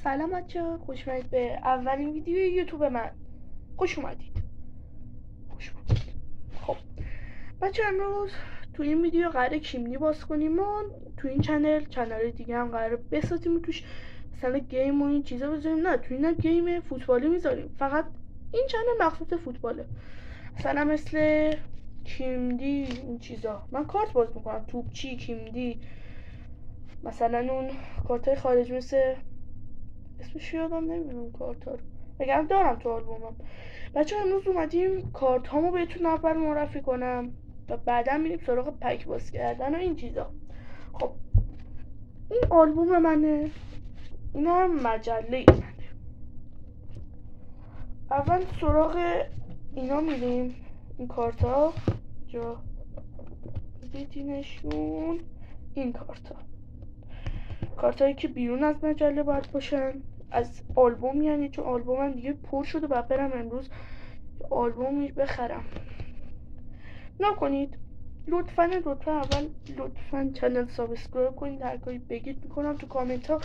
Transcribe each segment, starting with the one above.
سلام بچه‌ها، خوش اومدید به اولین ویدیو یوتیوب من. خوش اومدید. خب بچه، امروز تو این ویدیو قراره کیمنی باز کنیم. ما تو این چنل دیگه هم قراره بسازیم و توش مثلا گیم و این چیزا بذاریم. نه، تو این گیم فوتبالی میذاریم، فقط این چنل مخصوص فوتباله. مثلا مثل کیمدی این چیزا من کارت باز میکنم، توپچی، کیمدی، مثلا اون کارتای خارج مثل اسمش یادم نمیدونم کارتا رو بگم، دارم تو آلبومم. بچه امروز اومدیم کارت هامو بهتون اول معرفی کنم و بعدا میریم سراغ پک باز کردن و این چیزا. خب این آلبوم منه، این هم مجله منه. اول سراغ اینا میریم. این کارت ها جا دیدینشون، این کارت هایی که بیرون از مجله باید باشن، از آلبوم، یعنی چون آلبومم دیگه پر شده و برم امروز آلبوم بخرم. نکنید لطفا اول چنل سابسکرایب کنید. هر کاری بگید میکنم. تو کامنت ها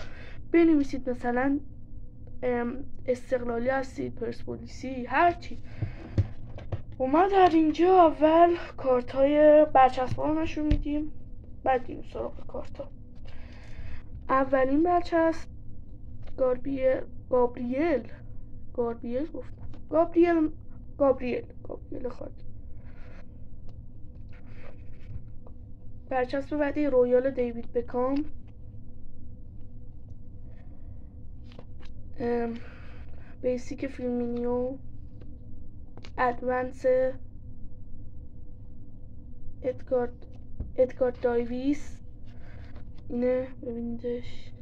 بنویسید مثلا استقلالی هستید، پرسپولیسی، هرچی. و ما در اینجا اول کارت های برچسب رو نشون میدیم، بعد این سراغ کارت ها. اولین برچسب گابریل خاکی. برچسب بعدی رویال دیوید بکام. بیسیک فیرمینیو. ادوانس ادگارد دایویس، اینه ببینیدش.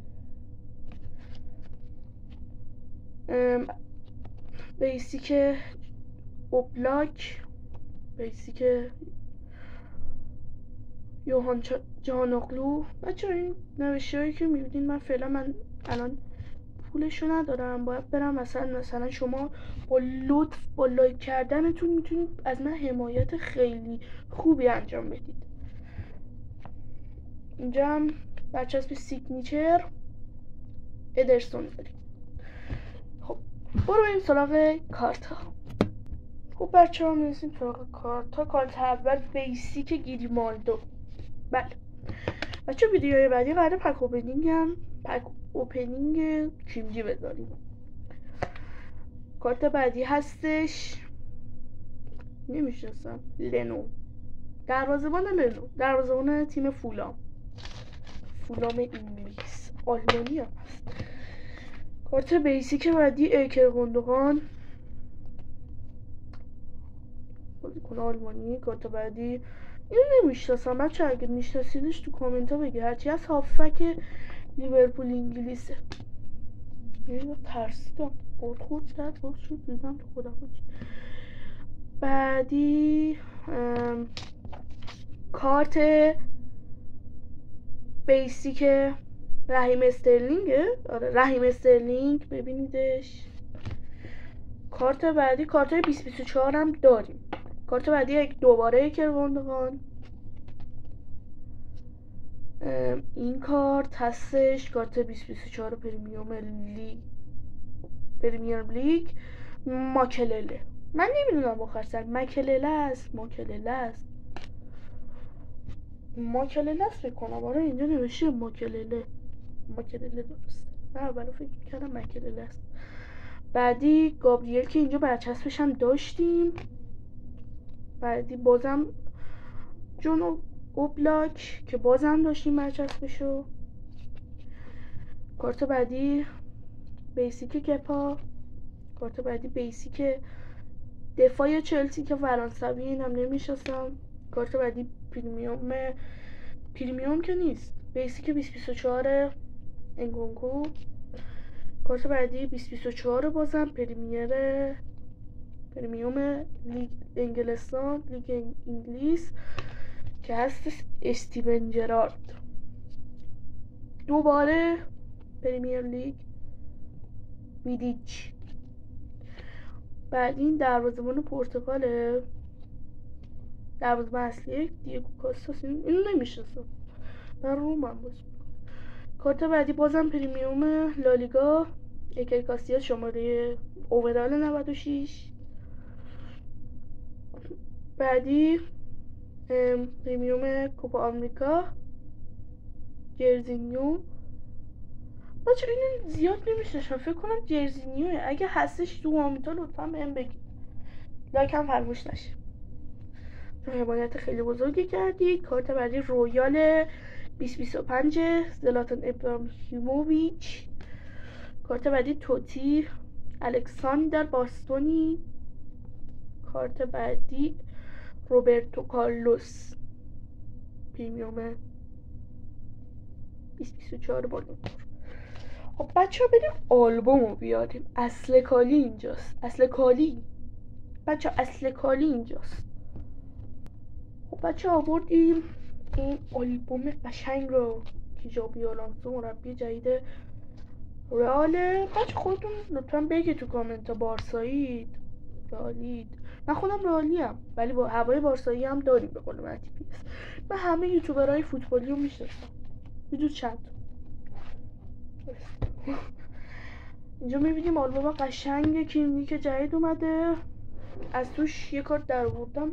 بیسیک اوبلاک. بیسیک یوهان جهانوغلو. بچه این نوشته هایی که میبینین من الان پولشو ندارم، باید برم. مثلا شما با لطف با لایک کردنتون میتونید از من حمایت خیلی خوبی انجام بدید. اینجا هم برچسب سیگنیچر ادرسون داریم. خب برو بریم سراغ کارت ها. خب بچه ها میرسیم سراغ کارت ها. کارت اول بیسیک گیریمالدو. بله بچه، ویدیوهای بعدی قراره پک اوپنینگ کیمجی بذاریم. کارت بعدی هستش، نمیشناسم، لنو، دروازه‌بان تیم فولام انگلیس، آلمانی هم هست. کارت بیسیک بعدی ایکر گوندوغان، بازیکن آلمانی. کارت بعدی اینو نمیشناسم بچه، اگه میشناسیدش تو کامنت ها بگی. هرچی از هافک لیورپول انگلیسه. اینو ترسیدم خود کرد، باز شد دیدم تو خودم. بعدی کارت بیسیک رحیم استرلینگه. آره رحیم استرلینگ، ببینیدش. کارت بعدی کارت 2024 هم داریم. کارت بعدی دوباره کرواندوان. این کارت هستش کارت 2024 پریمیر لیگ ماکلله. من نمیدونم آخر ماکلله است فکر کنم. آره اینجا نوشته ماکلله درسته. من اولو فکر کردم ماکلله است. بعدی گابریل که اینجا برچسبش هم داشتیم. بعدی بازم جون اوبلاک که بازم داشتیم برچسبشو. کارت بعدی بیسیک کپا. کارت بعدی بیسیک دفاع چلسی که فرانسوی، اینم نمیشناسم. کارت بعدی پریمیوم که نیست، بیسیک 2024 انگونکو. کارت بعدی 2024 بازم پریمیوم لیگ انگلستان، لیگ انگلیس که هست استیون جرارد. دوباره پریمیر لیگ ویدیچ. بعد این دروازه‌بان پرتغاله، دروازه‌بان اصلی دیگو کاستاس. اینو نمیشناسم، من رومم باز. کارت بعدی بازم پریمیوم لالیگا ایکر کاسیاس شماره اوورال 96. بعدی پریمیوم کوپا آمریکا جرزینیو. بچه اینو زیاد نمیشنشم، فکر کنم جرزینیوه. اگه هستش تو آمیتا لطفا بهم بگید، لایک هم فراموش نشه. حمایت خیلی بزرگی کردید. کارت بعدی رویال 2025 زلاتان ابراهیموویچ. کارت بعدی توتی الکساندر باستونی. کارت بعدی روبرتو کارلوس پریمیوم 2024 بالون. خب بچه ها بریم آلبوم رو بیاریم. اصل کالی اینجاست. اصل کالی بچه ها، اصل کالی اینجاست. خب بچه ها آوردیم این آلبوم قشنگ رو که جابی آلونسو مربی جدید رئاله. بچه خودتون لطفا بگید تو کامنت ها بارسایید رئالید. من خودم رئالیم ولی با هوای بارسایی هم داریم به قول من تیپیس. من همه یوتیوبرهای فوتبالی رو میشناسم بدون چند. اینجا میبینیم آلبوم قشنگ کیمنی که جدید اومده. از توش یه کارت در آوردم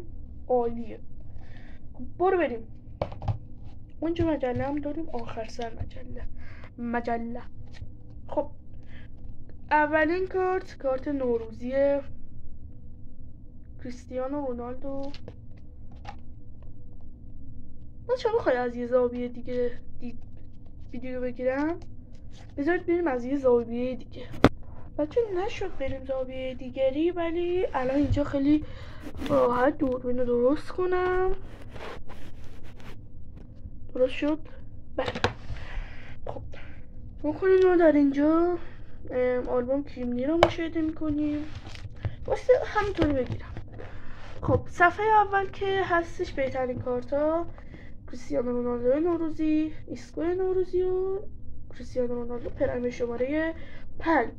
عالیه. برو بریم اونجا. مجله هم داریم آخر سر مجله. خب اولین کارت نوروزی کریستیانو رونالدو. من چرا میخوای از یه زاویه دیگه ویدیو بگیرم؟ بذارید بریم از یه زاویه دیگه. بچه نشد بریم زاویه دیگری، ولی الان اینجا خیلی راحت دوربین رو درست کنم. درست شد؟ بله. خب میکنیم ما در اینجا آلبوم کریمنی رو مشاهده میکنیم. واسه همینطوری بگیرم. خب صفحه اول که هستش بهترین کارت ها کریستیانو رونالدو نوروزی، ایسکو نوروزی و کریستیانو رونالدو پرایم شماره 5.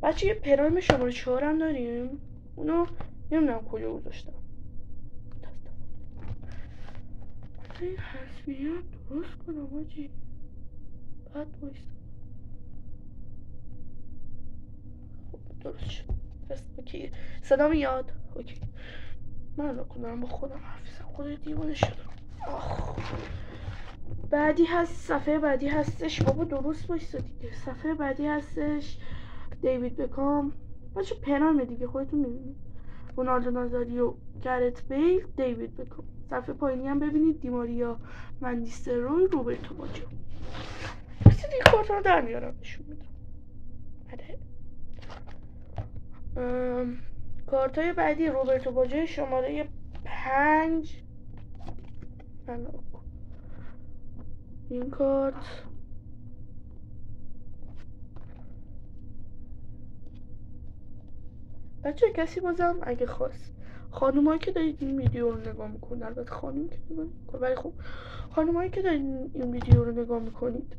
بچه یه پرایم شماره 4 هم داریم، اونو نمیدونم کجا گذاشتم. این حسبیات درست کنم آجی، بعد بایستم. خب درست شد. اوکی صدا میاد. اوکی من نکنم با خودم حرفیزم، خود دیوانه شدم. بعدی هست صفحه بعدی هستش. بابا درست بایستا دیگه. صفحه بعدی هستش دیوید بکام. بچه پنامه دیگه خودتون میبینید. رونالدو نازاریو، گرت بیل، دیوید بکام. صفحه پایینی هم ببینید دیماریا، ون نیستلروی، روبرتو باجو. بس دیگه کارت رو در میارم نشون میدم. کارت های بعدی روبرتو باجو شماره 5. این کارت بچه کسی بازم اگه خواست، خانومایی که دارید این ویدیو رو نگاه میکنید، البته خانوم که نگاه میکنید ولی خب خانومایی که دارید این ویدیو رو نگاه میکنید،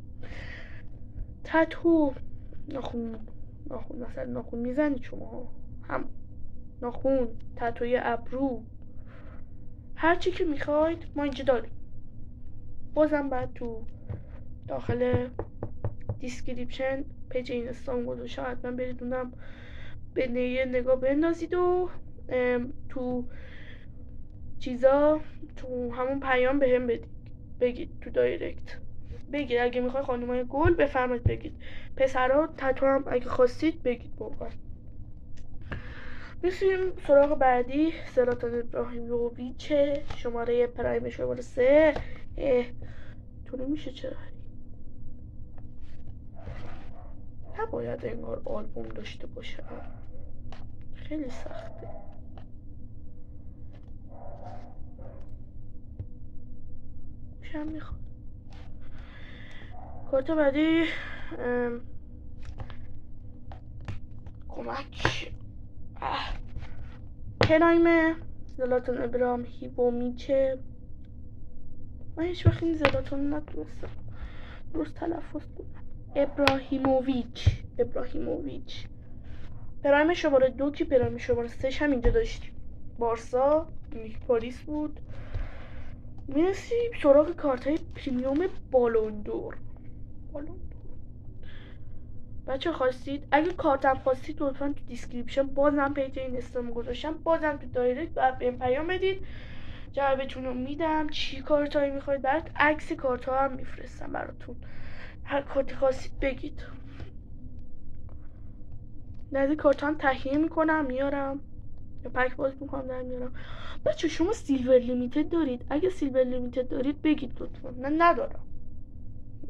تتو ناخون مثلا ناخون میزنید شما هم ناخون، تتوی ابرو، هر چی که میخواید ما اینجا داریم. بازم بعد تو داخل دیسکریپشن پیج اینستام گذاشتم، حتما برید اونم به نگاه بندازید و تو چیزا تو همون پیام بهم بگید تو دایرکت بگید. اگه میخوای خانمای گل بفرمایید بگید، پسرها تتو هم اگه خواستید بگید. واقعا میسیم سراغ بعدی. زلاتان ابراهیموویچ شماره پرایم شماره 3. تو نمیشه چرا نباید انگار آلبوم داشته باشه، خیلی سخته. گوشم میخواد. کارت بعدی کمک پرایم زلاتان ابراهیموویچ. من هیچ وقت این زلاتان نتونستم درست تلفظ کنم. ابراهیموویچ پرایم شماره 2 که پرایم شماره 3 هم اینجا داشتیم. بارسا پاریس بود. میرسیم سراغ کارت های پریمیوم بالون دور. بچه خواستید اگه کارتم خواستید لطفا تو دیسکریپشن بازم پیج اینستامو گذاشتم، بازم تو دایرکت باید بهم پیام بدید، جوابتون رو میدم. چی کارتایی میخواید برات، عکس کارتا هم میفرستم براتون، هر کارتی خواستید بگید. بعضی کارتا هم تهیه میکنم میارم یا پک باز میکنم در میارم. بچه شما سیلور لیمیتد دارید؟ اگه سیلور لیمیتد دارید بگید لطفا. من ندارم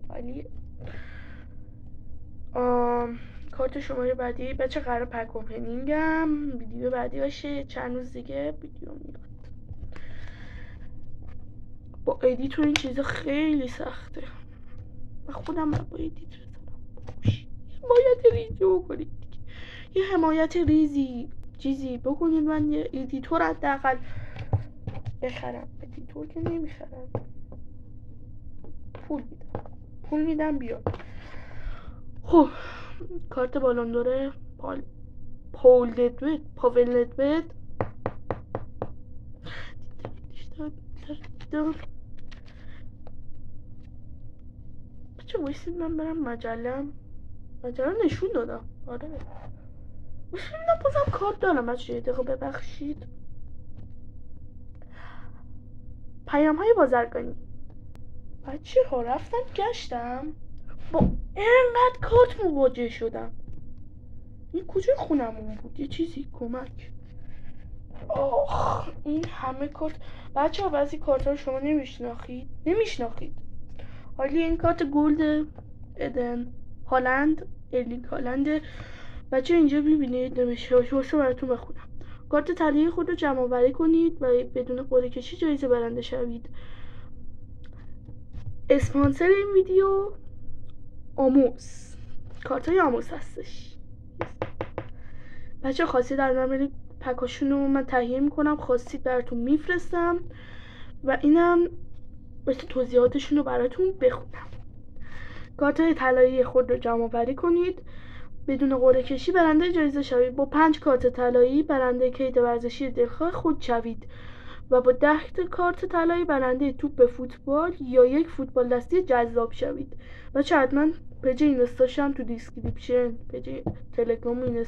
ولی کارت شماره بعدی بچه قرار پک اوپنینگم ویدیو بعدی باشه، چند روز دیگه ویدیو میاد. با ادیت و این چیزا خیلی سخته، من خودم با ادیت حمایت ریزی بکنید دیگه. یه حمایت ریزی چیزی بکنید، من یه ادیتور حداقل بخرم. ادیتور که نمیخرم، پول میدم بیاد. خب کارت بالوندوره پاول ندوید بچه وایسید من برم مجله نشون دادم. آره وایسید من بازم کارت دارم بچه، یه دقیقه ببخشید. پیام های بازرگانی بچه ها، رفتم گشتم با اینقدر کارت مواجه شدم. این کجای خونمون بود؟ یه چیزی کمک. آخ این همه کارت بچه ها، بعضی کارت ها رو شما نمیشناخید. حالی این کارت گلد ادن هالند، ارلینگ هالند. بچه اینجا ببینید نمیشه واسه براتون بخونم. کارت طلایی خود رو جمع آوری کنید و بدون قرعه کشی جایزه برنده شوید. اسپانسر این ویدیو آموس، کارت های آموس هستش. بچه خواستید در نمیر پکاشون رو من تهیه میکنم، خواستید براتون میفرستم و اینم مثل توضیحاتشون رو براتون بخونم. کارت های طلایی خود رو جمع آوری کنید، بدون قرعه کشی برنده جایزه شوید. با 5 کارت طلایی برنده کیت ورزشی دلخواه خود شوید و با 10 کارت طلایی برنده توپ فوتبال یا یک فوتبال دستی جذاب شوید. بچه حتما پیج اینستاشم تو دیسکریپشن، پیج تلگرام و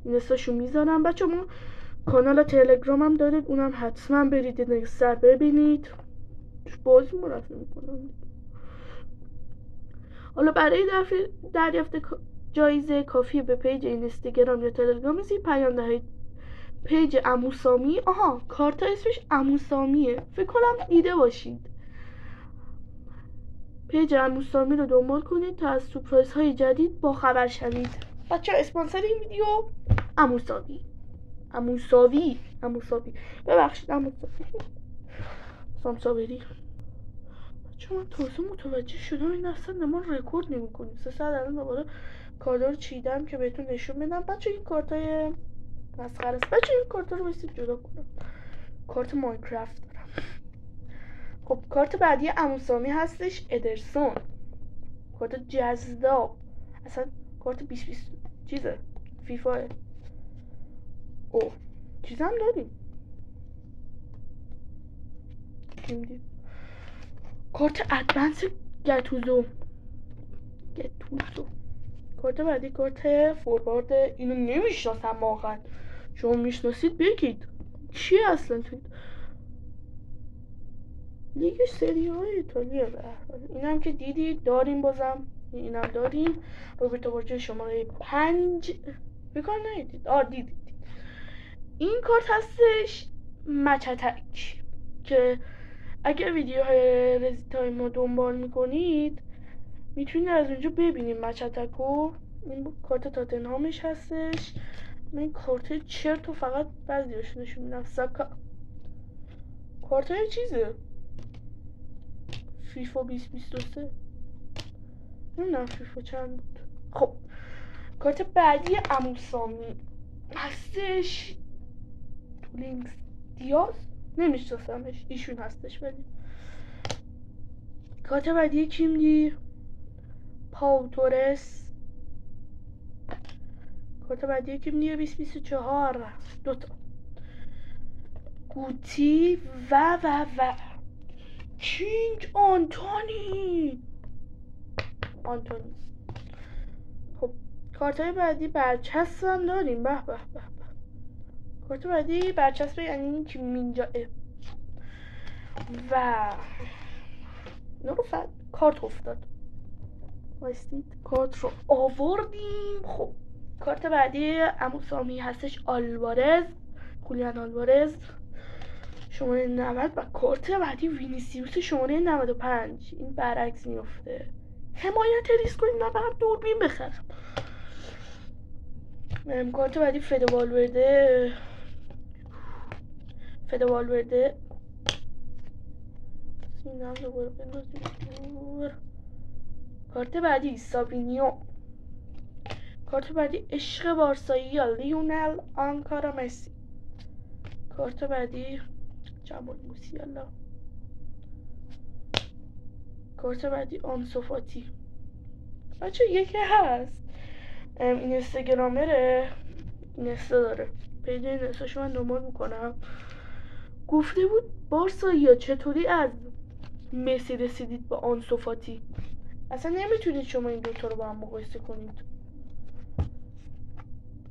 اینستاشو میذارم. بچه ما کانال تلگرام هم دارید، اونم حتما برید سر ببینید، بازی مرفع میکنم. حالا برای دریافت جایزه کافیه به پیج اینستاگرام یا تلگرام پیام دهید. پیج عموسامی، کارت اسمش عموسامیه، فکر کنم دیده باشید. پیج عموسامی رو دنبال کنید تا از سورپرایز های جدید با خبر شوید. بچه اسپانسر این ویدیو عموساوی ببخشید سامسابری. بچه من تازه متوجه شدم این اصلا ما رکورد نمی کنیم. 3 ساعت الان دوباره کارتا رو چیدم که بهتون نشون بدم. بچه این کارتای مسخره است. بچه این کارتا رو بایستید جدا کنم. کارت ماینکرافت دارم. خب کارت بعدی عموسامی هستش ادرسون، کارت جذاب، اصلا کارت 2020 چیزه فیفا. چیز هم داریم کارت ادوانس گتوزو. کارت بعدی کارت فوروارد، اینو نمیشناسم واقعا، شما میشناسید بگید چیه اصلا. تو لیگ سری های ایتالیا اینم که دیدید داریم، بازم اینم داریم. روبرتو باجه شماره 5 بکنم ندیدید؟ دیدید. این کارت هستش مچتک که اگر ویدیوهای رزی تایم رو دنبال میکنید میتونید از اونجا ببینید مچتکو. این کارت تاتنهامش هستش. من کارت چرت و فقط بعضیاش نشون میدم. ساکا کارت های چیزه فیفا 2023 نمیدونم فیفا چند بود. خب کارت بعدی عموسامی هستش تولینگز دیاز، نمیشناسمش، ایشون هستش. ولی کارت بعدی کیمدی پاو تورس. کارت بعدی کیمدی 2024 دوتا گوتی و کینگ آنتونی. خب کارتای بعدی برچسب هم داریم. به به به به. کارت بعدی برچسب، یعنی که اینجا و نروفت کارت افتاد. وایستید کارت رو آوردیم. خب کارت بعدی عمو سامی هستش، آلوارز، خولیان آلوارز، شماره 90. و کارت بعدی وینیسیوس شماره 95. این برعکس میفته. حمایت ریسک کنیم، نه فقط دوربین بخرم. کارت بعدی فد والورده. اینم دوباره بندازیم دور. کارت بعدی سابینیو. کارت بعدی عشق بارسایی یا لیونل آنکارا مسی. کارت بعدی جمال موسیالا. کارت بعدی آنسو فاتی. بچه یکی هست این اینستاگرامره، اینستا داره، پیج اینستاشو من دنبال میکنم، گفته بود بارسایی ها چطوری از مسی رسیدید با آنسو فاتی. اصلا نمیتونید شما این دوتا رو با هم مقایسه کنید.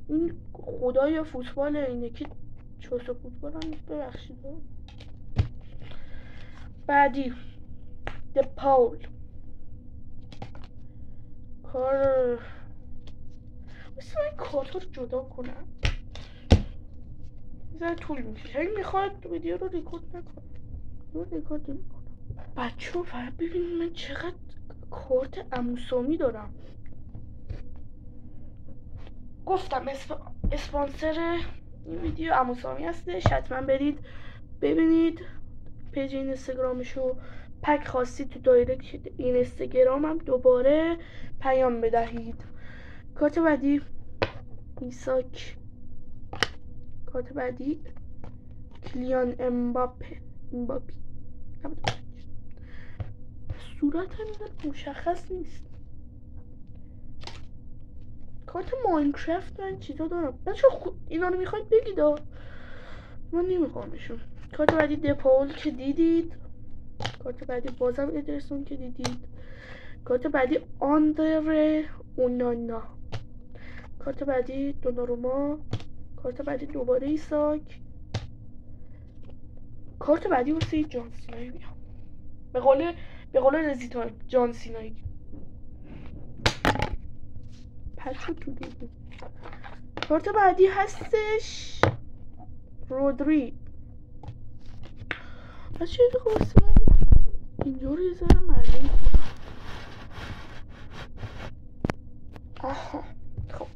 این خدای فوتبال، اینه که چوسو فوتبال هم ببخشید. بعدی دپاول. بسید من کارت رو جدا کنم، زیاد طول میشه. اگه میخواد ویدیو رو ریکورد نکنم، ریکورد نمیکنم. بچه فقط ببینید من چقدر کارت عمو سامی دارم. گفتم اسپانسر این ویدیو عمو سامی هستش، حتما برید ببینید پیج اینستاگرامشو. پک خواستید تو دایرکت اینستاگرام هم دوباره پیام بدهید. کارت بعدی ایساک. کارت بعدی کلیان امباپی. صورت هم مشخص نیست. کارت ماینکرافت من چیزا دارم. بچه اینا رو میخواید بگید، من نمیخوامشون. کارت بعدی دپاول که دیدید. کارت بعدی بازم ادرسون که دیدید. کارت بعدی آندره اونانا. کارت بعدی دوناروما. کارت بعدی دوباره ایساک. کارت بعدی واسه جان سینایی میام، به قول رزیتان جان سینایی. پچو تو دیدید. کارت بعدی هستش رودری. بچه یه دقیقه واسه من اینجا رو یه ذره معلوم کنم. آها خب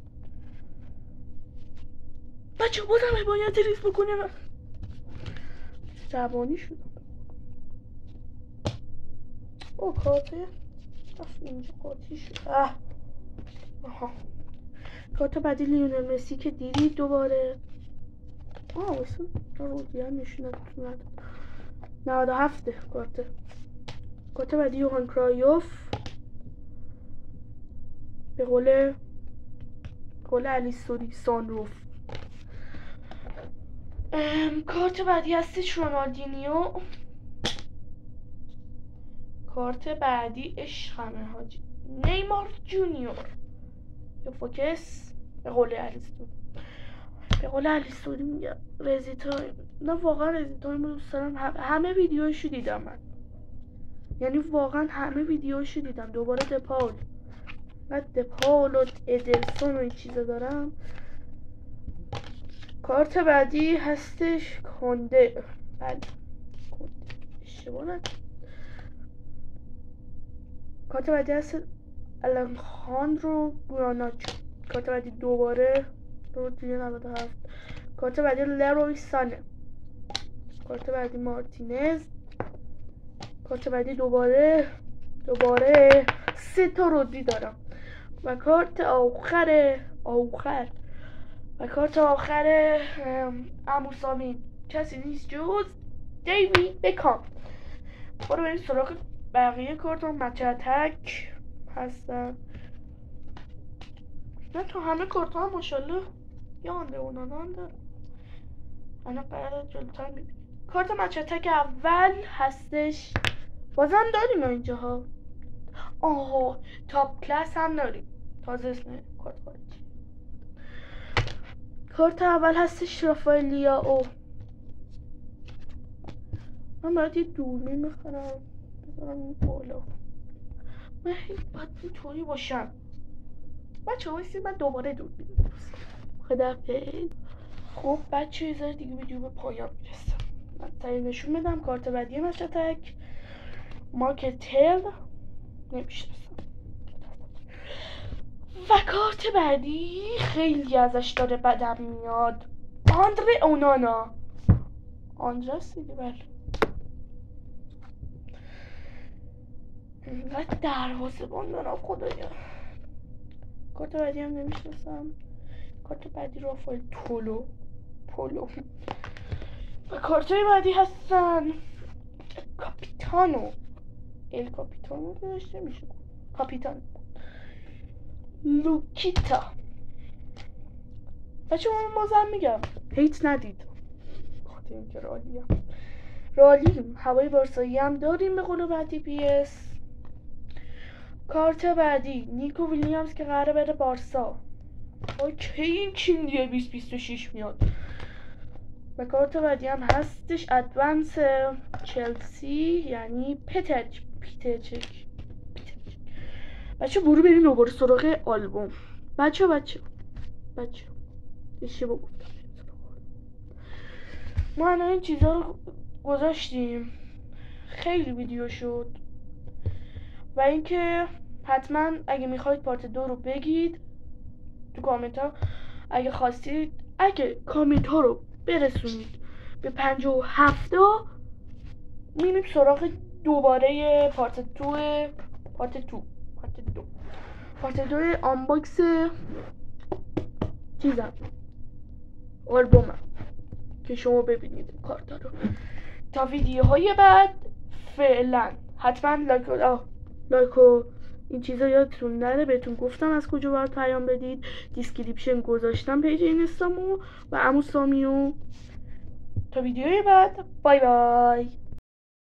بچه بازم باید ریز بکنه. زبانی شدم. او کارت اینجا قاطی شد. آها کارت بعدی لیونل مسی که دیدید دوباره. واسه رودی هم نشونت 97 کارت بعدی یوهان کرایوف. به قول علی سوری سانروف. کارت بعدی هستش رونالدینیو. کارت بعدی عشقمه حاجی، نیمار جونیور یا فوکس. به قول علی سوری میگم رزیتایم. نه واقعا رزیتایم رو دوست دارم. همه ویدیوشو دیدم من، یعنی واقعا همه ویدیوشو دیدم. دوباره دپاول. من دپاول و ادرسون و این چیزا دارم. کارت بعدی هستش کنده. بله کنده، اشتباه نکنم. کارت بعدی هست الخاندرو گراناچو. کارت بعدی دوباره رودری 97. کارت بعدی لروی سانه. کارت بعدی مارتینز. کارت بعدی دوباره 3 تا رودری دارم. و کارت آخر و کارت آخر عمو سامی کسی نیست جز دیوید بکام. برو بریم سراغ بقیه کارت ها. مچتک هستن. نه تو همه کارت ها ماشالله یا آنده اونانا هم دارم. انا قرار جلوتر میبینیم. کارت مچتک اول هستش. بازم داریم اینجاها. تاپ کلاس هم داریم. تازه اسم کارت خارجی. کارت اول هستش رافائلیا او. من باید یه دوربین بخرم بذارم این بالا. من باید اینطوری باشم. بچه هایستی من دوباره دوربین بزنم. خداحافظ. خب بچه یه ذره دیگه ویدیو به پایان میرسه. من سریع نشون بدم کارت بعدی مشترک مارکتل نمیشناسم و کارت بعدی خیلی ازش داره بدم میاد. آندره اونانا. آندرس دیگه بله. و دروازه‌بان دارم خدایا. کارت بعدی هم نمیشناسم. کارت بعدی رافائل پولو و کارت بعدی هستن کاپیتانو. ال کاپیتانو داشته میشه کاپیتان لوکیتا. بچه من بازم میگم هیت ندید خاطر اینکه رالیم هوای بارسایی هم داریم به قول بعدی پی اس. کارت بعدی نیکو ویلیامز که قراره بره بارسا. کی این کیندیه 2026 میاد. و کارت بعدی هم هستش ادوانس چلسی یعنی پیترچک. بچه برو بریم دوباره سراغ آلبوم. بچه اشتباه گفتم. ما الان این چیزا رو گذاشتیم. خیلی ویدیو شد و اینکه حتما اگه میخواید پارت 2 رو بگید تو کامنت ها. اگه خواستید اگه کامنت ها رو برسونید به 57 میریم سراغ دوباره پارت 2 آنباکس چیزم آلبومم که شما ببینید کارتا رو. تا ویدیوهای بعد فعلا حتما لایک و این چیزا یادتون نره. بهتون گفتم از کجا باید پیام بدید. دیسکریپشن گذاشتم پیج اینستامو و عمو سامیو. تا ویدیوهای بعد بای بای.